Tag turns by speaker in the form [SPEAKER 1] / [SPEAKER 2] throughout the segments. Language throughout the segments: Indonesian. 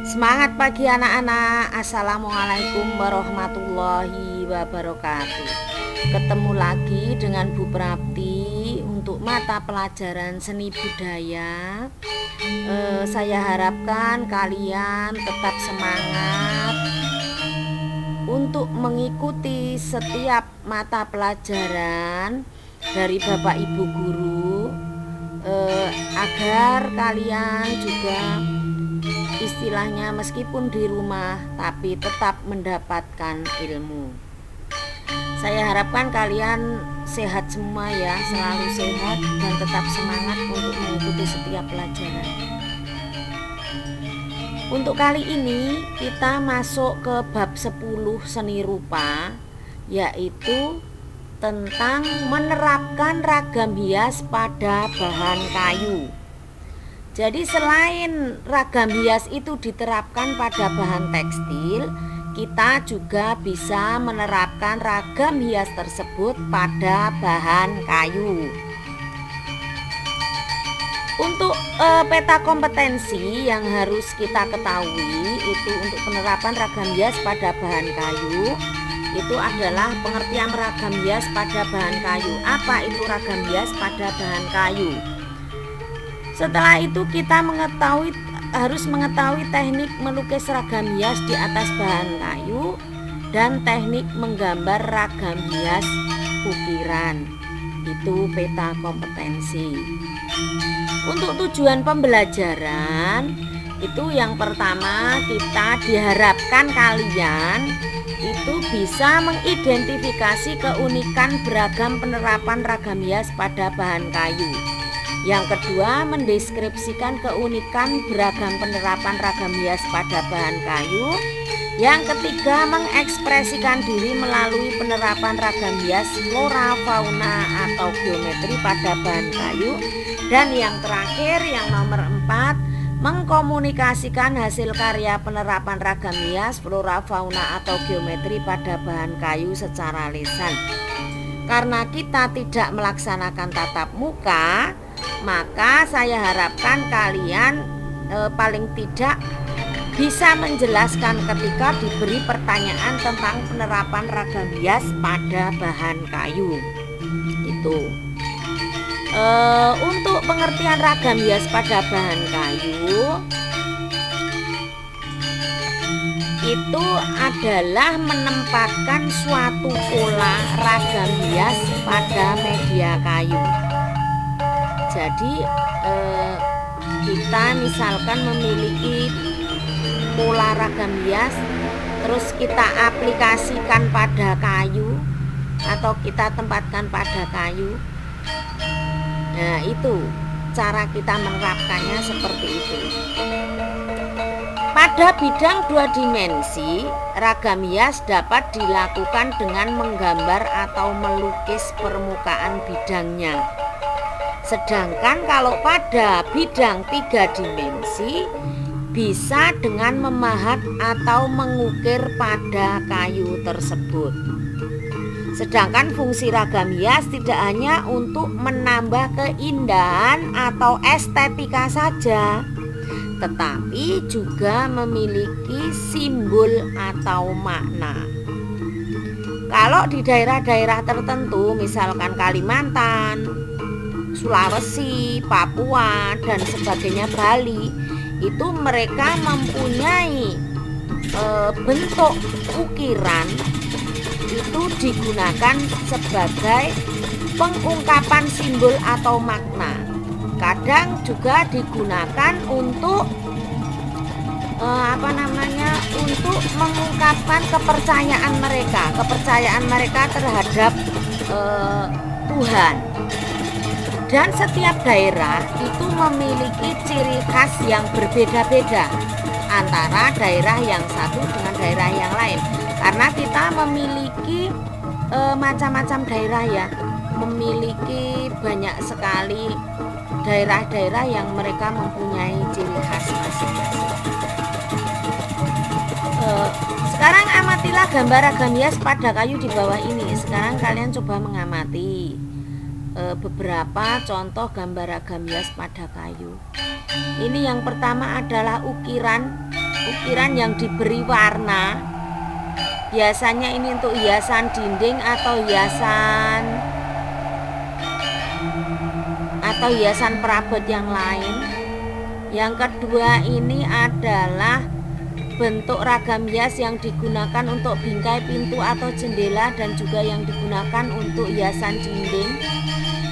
[SPEAKER 1] Semangat pagi anak-anak. Assalamualaikum warahmatullahi wabarakatuh. Ketemu lagi dengan Bu Prapti untuk mata pelajaran seni budaya. Saya harapkan kalian tetap semangat untuk mengikuti setiap mata pelajaran dari Bapak Ibu guru, agar kalian juga istilahnya meskipun di rumah tapi tetap mendapatkan ilmu. Saya harapkan kalian sehat semua ya, selalu sehat dan tetap semangat untuk mengikuti setiap pelajaran. Untuk kali ini kita masuk ke bab 10 seni rupa, yaitu tentang menerapkan ragam hias pada bahan kayu. Jadi selain ragam hias itu diterapkan pada bahan tekstil, kita juga bisa menerapkan ragam hias tersebut pada bahan kayu. Untuk peta kompetensi yang harus kita ketahui itu untuk penerapan ragam hias pada bahan kayu, itu adalah pengertian ragam hias pada bahan kayu. Apa itu ragam hias pada bahan kayu? Setelah itu kita harus mengetahui teknik melukis ragam hias di atas bahan kayu dan teknik menggambar ragam hias ukiran. Itu peta kompetensi. Untuk tujuan pembelajaran itu yang pertama, kita diharapkan kalian itu bisa mengidentifikasi keunikan beragam penerapan ragam hias pada bahan kayu. Yang kedua, mendeskripsikan keunikan beragam penerapan ragam hias pada bahan kayu. Yang ketiga, mengekspresikan diri melalui penerapan ragam hias flora, fauna, atau geometri pada bahan kayu. Dan yang terakhir, yang nomor 4, mengkomunikasikan hasil karya penerapan ragam hias, flora, fauna, atau geometri pada bahan kayu secara lisan. Karena kita tidak melaksanakan tatap muka, maka saya harapkan kalian paling tidak bisa menjelaskan ketika diberi pertanyaan tentang penerapan ragam hias pada bahan kayu. Itu untuk pengertian ragam hias pada bahan kayu itu adalah menempatkan suatu pola ragam hias pada media kayu. Jadi kita misalkan memiliki pola ragam hias, terus kita aplikasikan pada kayu atau kita tempatkan pada kayu. Nah, itu cara kita menerapkannya seperti itu. Pada bidang 2 dimensi, ragam hias dapat dilakukan dengan menggambar atau melukis permukaan bidangnya. Sedangkan kalau pada bidang 3 dimensi, bisa dengan memahat atau mengukir pada kayu tersebut. Sedangkan fungsi ragam hias tidak hanya untuk menambah keindahan atau estetika saja, tetapi juga memiliki simbol atau makna. Kalau di daerah-daerah tertentu, misalkan Kalimantan, Sulawesi, Papua, dan sebagainya, Bali, itu mereka mempunyai bentuk ukiran itu digunakan sebagai pengungkapan simbol atau makna. Kadang juga digunakan untuk untuk mengungkapkan kepercayaan mereka terhadap Tuhan. Dan setiap daerah itu memiliki ciri khas yang berbeda-beda antara daerah yang satu dengan daerah yang lain. Karena kita memiliki macam-macam daerah ya, memiliki banyak sekali daerah-daerah yang mereka mempunyai ciri khas masing-masing. Sekarang amatilah gambar ragam hias pada kayu di bawah ini. Sekarang kalian coba mengamati beberapa contoh gambar ragam hias pada kayu. Ini yang pertama adalah ukiran ukiran yang diberi warna. Biasanya ini untuk hiasan dinding atau hiasan perabot yang lain. Yang kedua ini adalah bentuk ragam hias yang digunakan untuk bingkai pintu atau jendela dan juga yang digunakan untuk hiasan dinding.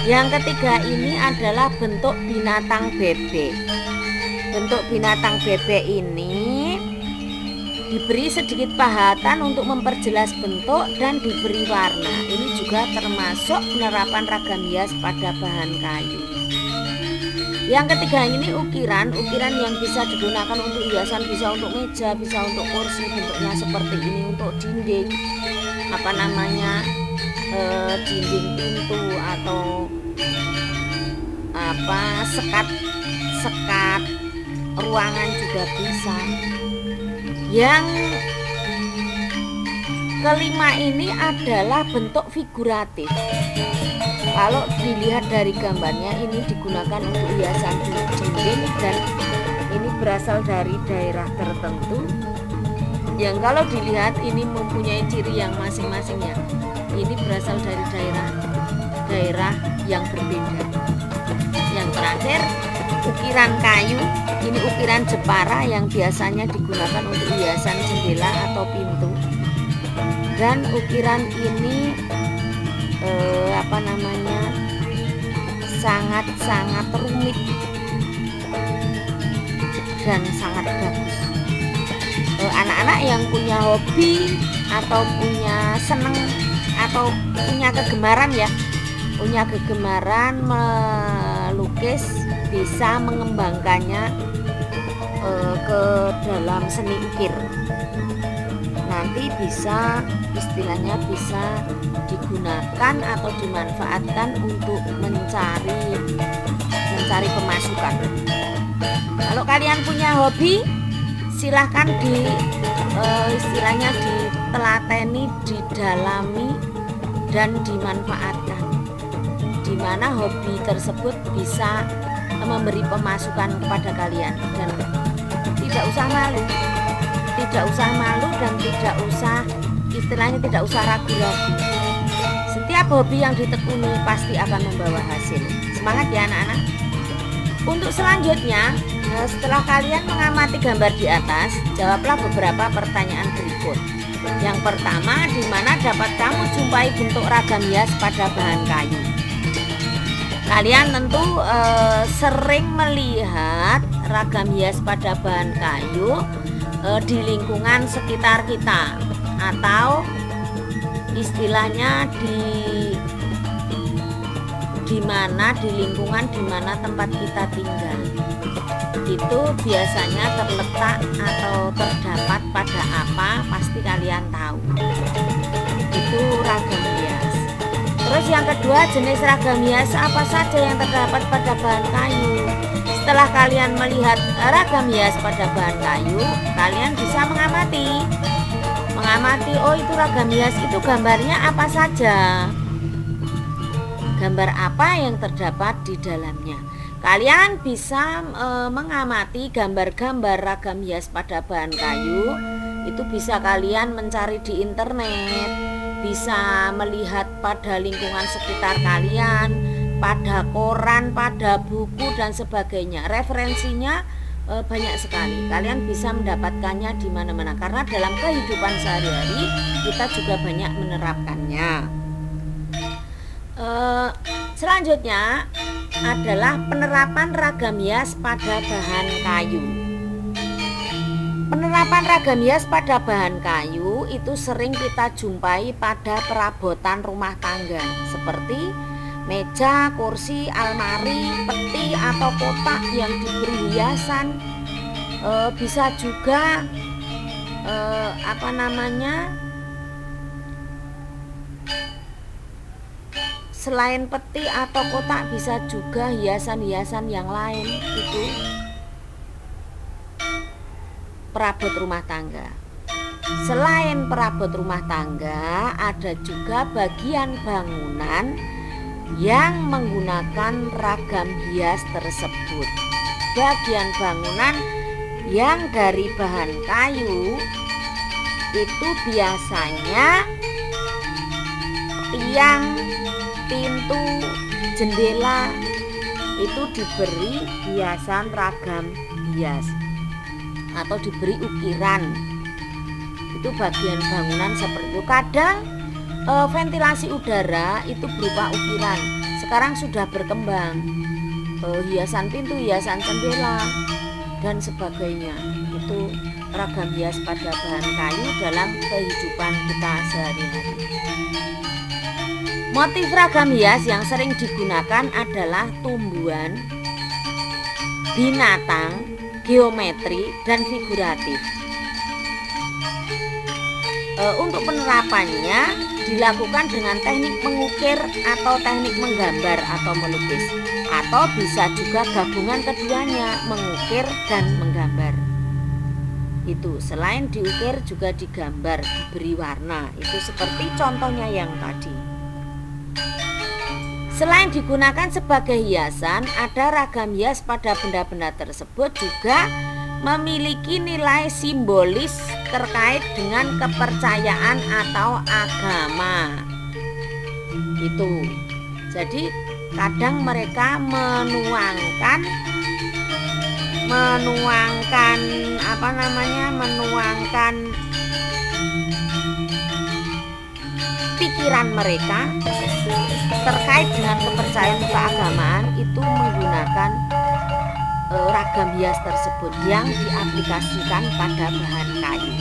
[SPEAKER 1] Yang ketiga ini adalah bentuk binatang bebek. Bentuk binatang bebek ini diberi sedikit pahatan untuk memperjelas bentuk dan diberi warna. Ini juga termasuk penerapan ragam hias pada bahan kayu. Yang ketiga ini ukiran yang bisa digunakan untuk hiasan, bisa untuk meja, bisa untuk kursi, bentuknya seperti ini untuk dinding, dinding pintu atau sekat ruangan juga bisa. Yang kelima ini adalah bentuk figuratif. Kalau dilihat dari gambarnya, ini digunakan untuk hiasan dinding dan ini berasal dari daerah tertentu. Yang kalau dilihat ini mempunyai ciri yang masing-masing ya. Ini berasal dari daerah yang berbeda. Yang terakhir, ukiran kayu. Ini ukiran Jepara yang biasanya digunakan untuk hiasan jendela atau pintu. Dan ukiran ini sangat rumit dan sangat bagus. Anak-anak yang punya hobi atau punya seneng atau punya kegemaran melukis, bisa mengembangkannya ke dalam seni ukir. Nanti bisa digunakan atau dimanfaatkan untuk mencari pemasukan. Kalau kalian punya hobi, silahkan ditelateni, didalami dan dimanfaatkan, di mana hobi tersebut bisa memberi pemasukan kepada kalian. Dan tidak usah malu dan tidak usah ragu-ragu. Setiap hobi yang ditekuni pasti akan membawa hasil. Semangat ya anak-anak. Untuk selanjutnya, setelah kalian mengamati gambar di atas, jawablah beberapa pertanyaan berikut. Yang pertama, di mana dapat kamu jumpai bentuk ragam hias pada bahan kayu? Kalian tentu sering melihat ragam hias pada bahan kayu di lingkungan sekitar kita, atau istilahnya di lingkungan di mana tempat kita tinggal. Itu biasanya terletak atau terdapat pada apa, pasti kalian tahu. Itu ragam hias. Terus yang kedua, jenis ragam hias apa saja yang terdapat pada bahan kayu? Setelah kalian melihat ragam hias pada bahan kayu, kalian bisa mengamati, oh itu ragam hias, itu gambarnya apa saja, gambar apa yang terdapat di dalamnya. Kalian bisa mengamati gambar-gambar ragam hias pada bahan kayu. Itu bisa kalian mencari di internet, bisa melihat pada lingkungan sekitar kalian, pada koran, pada buku dan sebagainya. Referensinya banyak sekali. Kalian bisa mendapatkannya di mana-mana, karena dalam kehidupan sehari-hari kita juga banyak menerapkannya. Selanjutnya adalah penerapan ragam hias pada bahan kayu. Penerapan ragam hias pada bahan kayu itu sering kita jumpai pada perabotan rumah tangga, seperti meja, kursi, almari, peti atau kotak yang diberi hiasan. Bisa juga selain peti atau kotak, bisa juga hiasan-hiasan yang lain. Itu perabot rumah tangga. Selain perabot rumah tangga, ada juga bagian bangunan yang menggunakan ragam hias tersebut. Bagian bangunan yang dari bahan kayu itu biasanya tiang, pintu, jendela itu diberi hiasan ragam hias atau diberi ukiran. Itu bagian bangunan seperti itu. Kadang ventilasi udara itu berupa ukiran. Sekarang sudah berkembang hiasan pintu, hiasan jendela dan sebagainya. Itu ragam hias pada bahan kayu dalam kehidupan kita sehari-hari. Motif ragam hias yang sering digunakan adalah tumbuhan, binatang, geometri, dan figuratif. Untuk penerapannya dilakukan dengan teknik mengukir atau teknik menggambar atau melukis, atau bisa juga gabungan keduanya, mengukir dan menggambar. Itu selain diukir juga digambar, diberi warna. Itu seperti contohnya yang tadi. Selain digunakan sebagai hiasan, ada ragam hias pada benda-benda tersebut juga memiliki nilai simbolis terkait dengan kepercayaan atau agama. Itu. Jadi kadang mereka menuangkan pikiran mereka terkait dengan kepercayaan keagamaan itu menggunakan ragam hias tersebut yang diaplikasikan pada bahan kayu.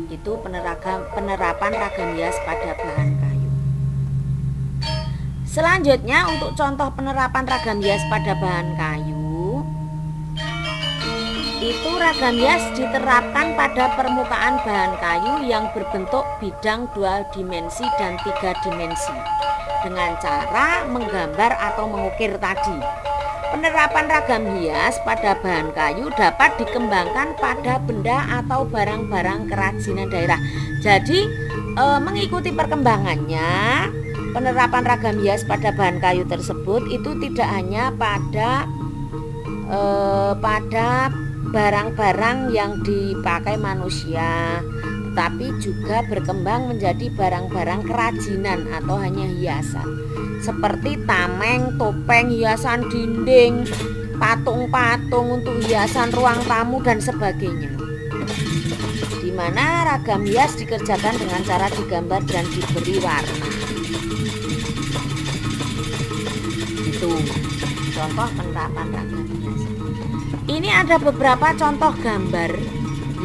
[SPEAKER 1] Itu penerapan ragam hias pada bahan kayu. Selanjutnya untuk contoh penerapan ragam hias pada bahan kayu, itu ragam hias diterapkan pada permukaan bahan kayu yang berbentuk bidang 2 dimensi dan 3 dimensi dengan cara menggambar atau mengukir tadi. Penerapan ragam hias pada bahan kayu dapat dikembangkan pada benda atau barang-barang kerajinan daerah. Jadi mengikuti perkembangannya, penerapan ragam hias pada bahan kayu tersebut itu tidak hanya pada barang-barang yang dipakai manusia, tetapi juga berkembang menjadi barang-barang kerajinan atau hanya hiasan, seperti tameng, topeng, hiasan dinding, patung-patung untuk hiasan ruang tamu dan sebagainya. Di mana ragam hias dikerjakan dengan cara digambar dan diberi warna. Itu contoh penerapan ragam hias. Ini ada beberapa contoh gambar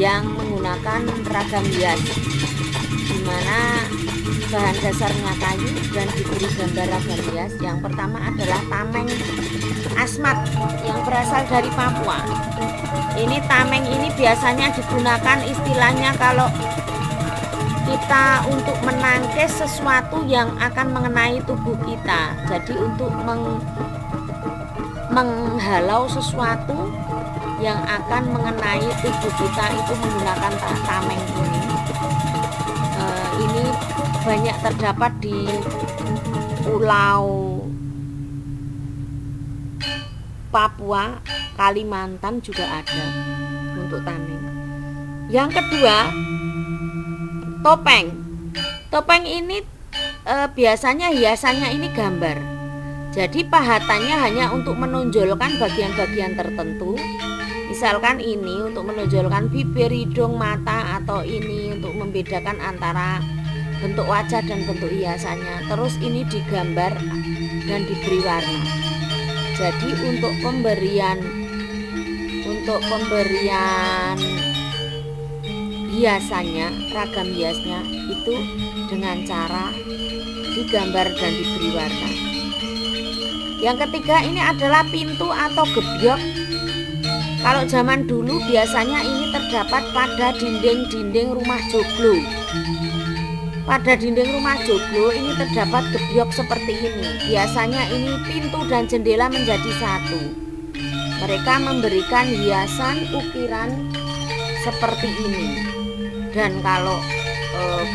[SPEAKER 1] yang menggunakan ragam hias, di mana bahan dasarnya kayu dan diberi gambar ragam hias. Yang pertama adalah tameng asmat yang berasal dari Papua. Ini tameng ini biasanya digunakan istilahnya kalau kita untuk menangkis sesuatu yang akan mengenai tubuh kita. Jadi untuk menghalau sesuatu yang akan mengenai tubuh kita itu menggunakan tameng ini. Ini banyak terdapat di Pulau Papua, Kalimantan juga ada untuk tameng. Yang kedua, topeng. Topeng ini biasanya hiasannya ini gambar. Jadi pahatannya hanya untuk menonjolkan bagian-bagian tertentu. Misalkan ini untuk menonjolkan bibir, hidung, mata, atau ini untuk membedakan antara bentuk wajah dan bentuk hiasannya. Terus ini digambar dan diberi warna. Jadi untuk pemberian hiasannya, ragam hiasnya itu dengan cara digambar dan diberi warna. Yang ketiga ini adalah pintu atau gebyok. Kalau zaman dulu biasanya ini terdapat pada dinding-dinding rumah joglo. Pada dinding rumah joglo ini terdapat gebyok seperti ini. Biasanya ini pintu dan jendela menjadi satu. Mereka memberikan hiasan ukiran seperti ini. Dan kalau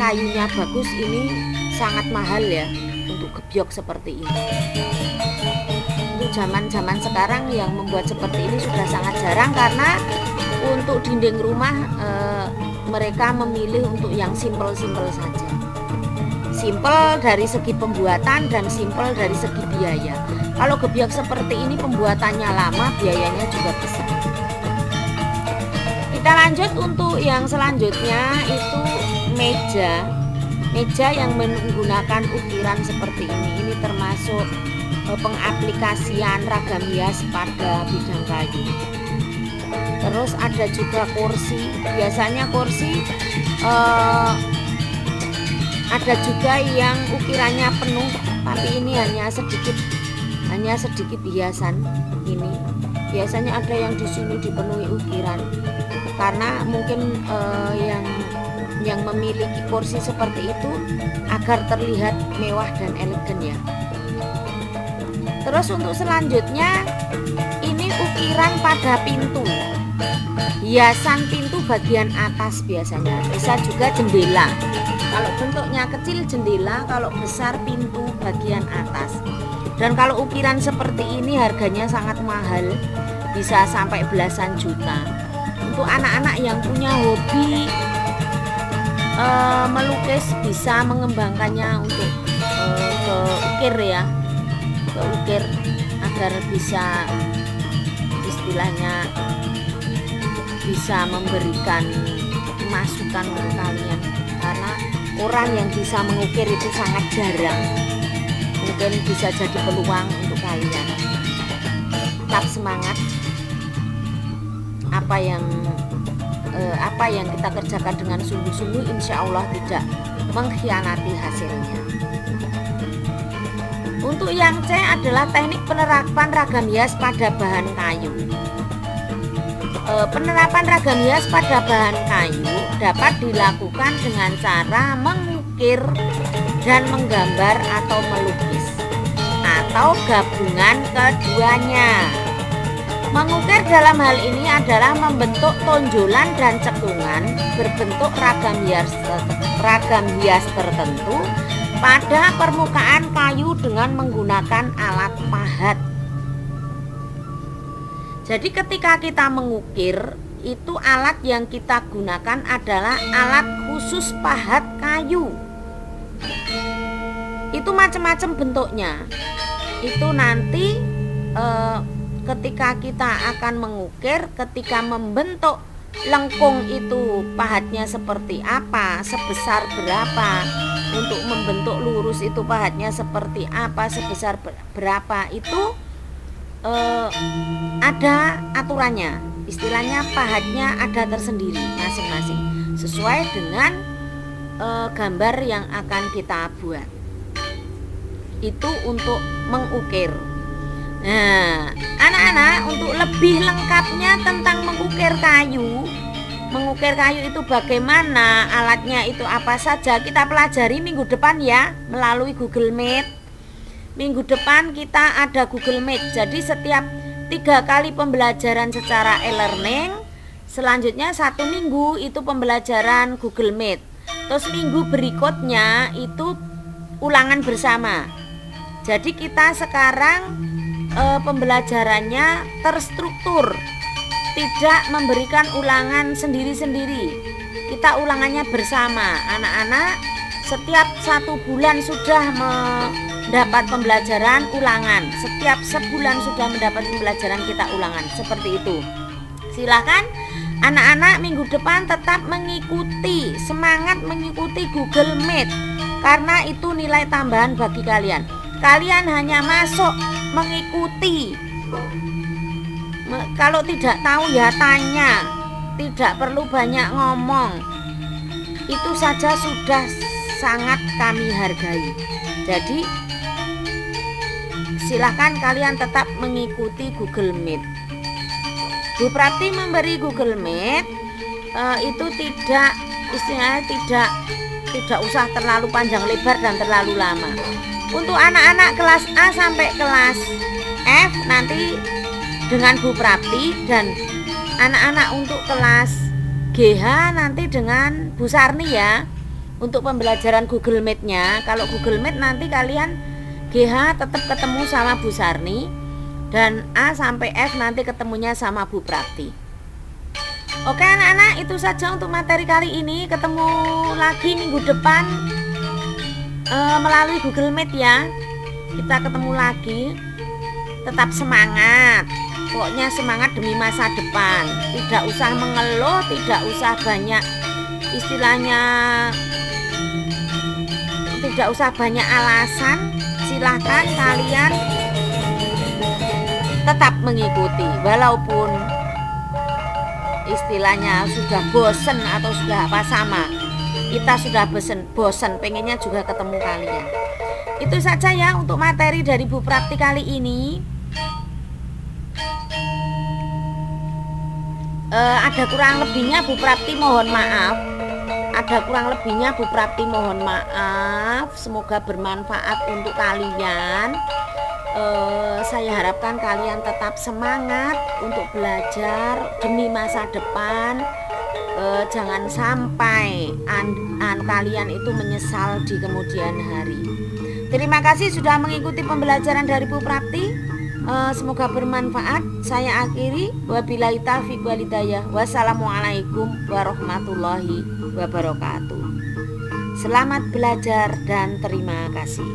[SPEAKER 1] kayunya bagus ini sangat mahal ya untuk gebyok seperti ini. Zaman sekarang yang membuat seperti ini sudah sangat jarang karena Untuk dinding rumah mereka memilih untuk yang simple-simple saja. Simple dari segi pembuatan dan simple dari segi biaya. Kalau gebyok seperti ini pembuatannya lama, biayanya juga besar. Kita lanjut untuk yang selanjutnya, itu meja yang menggunakan ukiran seperti ini. Ini termasuk pengaplikasian ragam hias pada bidang kayu. Terus ada juga kursi. Biasanya kursi ada juga yang ukirannya penuh, tapi ini hanya sedikit hiasan. Ini biasanya ada yang di sini dipenuhi ukiran, karena mungkin yang memiliki kursi seperti itu agar terlihat mewah dan elegan ya. Terus untuk selanjutnya, ini ukiran pada pintu, hiasan pintu bagian atas biasanya, bisa juga jendela. Kalau bentuknya kecil jendela, kalau besar pintu bagian atas. Dan kalau ukiran seperti ini harganya sangat mahal, bisa sampai belasan juta. Untuk anak-anak yang punya hobi melukis, bisa mengembangkannya untuk ke ukir ya, ke ukir, agar bisa istilahnya bisa memberikan masukan untuk kalian, karena orang yang bisa mengukir itu sangat jarang. Mungkin bisa jadi peluang untuk kalian. Tetap semangat. Apa yang kita kerjakan dengan sungguh-sungguh, insya Allah tidak mengkhianati hasilnya. Untuk yang C adalah teknik penerapan ragam hias pada bahan kayu. Penerapan ragam hias pada bahan kayu dapat dilakukan dengan cara mengukir dan menggambar atau melukis, atau gabungan keduanya. Mengukir dalam hal ini adalah membentuk tonjolan dan cekungan berbentuk ragam hias tertentu pada permukaan kayu dengan menggunakan alat pahat. Jadi ketika kita mengukir, itu alat yang kita gunakan adalah alat khusus pahat kayu. Itu macam-macam bentuknya. Itu nanti ketika kita akan mengukir, ketika membentuk lengkung itu pahatnya seperti apa, sebesar berapa. Untuk membentuk lurus itu pahatnya seperti apa, sebesar berapa, itu ada aturannya. Istilahnya pahatnya ada tersendiri masing-masing, sesuai dengan gambar yang akan kita buat. Itu untuk mengukir. Nah, anak-anak, untuk lebih lengkapnya tentang mengukir kayu itu bagaimana, alatnya itu apa saja, kita pelajari minggu depan ya, melalui Google Meet. Minggu depan kita ada Google Meet. Jadi setiap 3 kali pembelajaran secara e-learning, selanjutnya 1 minggu itu pembelajaran Google Meet. Terus minggu berikutnya itu ulangan bersama. Jadi kita sekarang pembelajarannya terstruktur, tidak memberikan ulangan sendiri-sendiri. Kita ulangannya bersama. Anak-anak setiap 1 bulan sudah mendapat pembelajaran ulangan. Setiap sebulan sudah mendapat pembelajaran kita ulangan. Seperti itu. Silakan anak-anak minggu depan tetap mengikuti, semangat mengikuti Google Meet, karena itu nilai tambahan bagi kalian. Kalian hanya masuk mengikuti. Kalau tidak tahu ya tanya, tidak perlu banyak ngomong. Itu saja sudah sangat kami hargai. Jadi silakan kalian tetap mengikuti Google Meet. Bu Prapti memberi Google Meet itu tidak, istilahnya tidak usah terlalu panjang lebar dan terlalu lama. Untuk anak-anak kelas A sampai kelas F nanti dengan Bu Prapti, dan anak-anak untuk kelas GH nanti dengan Bu Sarni ya. Untuk pembelajaran Google Meet-nya, kalau Google Meet nanti kalian GH tetap ketemu sama Bu Sarni, dan A sampai F nanti ketemunya sama Bu Prapti. Oke anak-anak, itu saja untuk materi kali ini. Ketemu lagi minggu depan melalui Google Meet ya. Kita ketemu lagi. Tetap semangat. Pokoknya semangat demi masa depan. Tidak usah mengeluh, tidak usah banyak istilahnya, tidak usah banyak alasan. Silahkan kalian tetap mengikuti walaupun istilahnya sudah bosen atau sudah apa, sama kita sudah bosen pengennya juga ketemu kalian. Itu saja ya untuk materi dari Bu Prapti kali ini. Ada kurang lebihnya Bu Prapti mohon maaf. Semoga bermanfaat untuk kalian. Saya harapkan kalian tetap semangat untuk belajar demi masa depan. Jangan sampai kalian itu menyesal di kemudian hari. Terima kasih sudah mengikuti pembelajaran dari Bu Prapti. Semoga bermanfaat. Saya akhiri. Wabillahi taufiq wal hidayah. Wassalamualaikum warahmatullahi wabarakatuh. Selamat belajar dan terima kasih.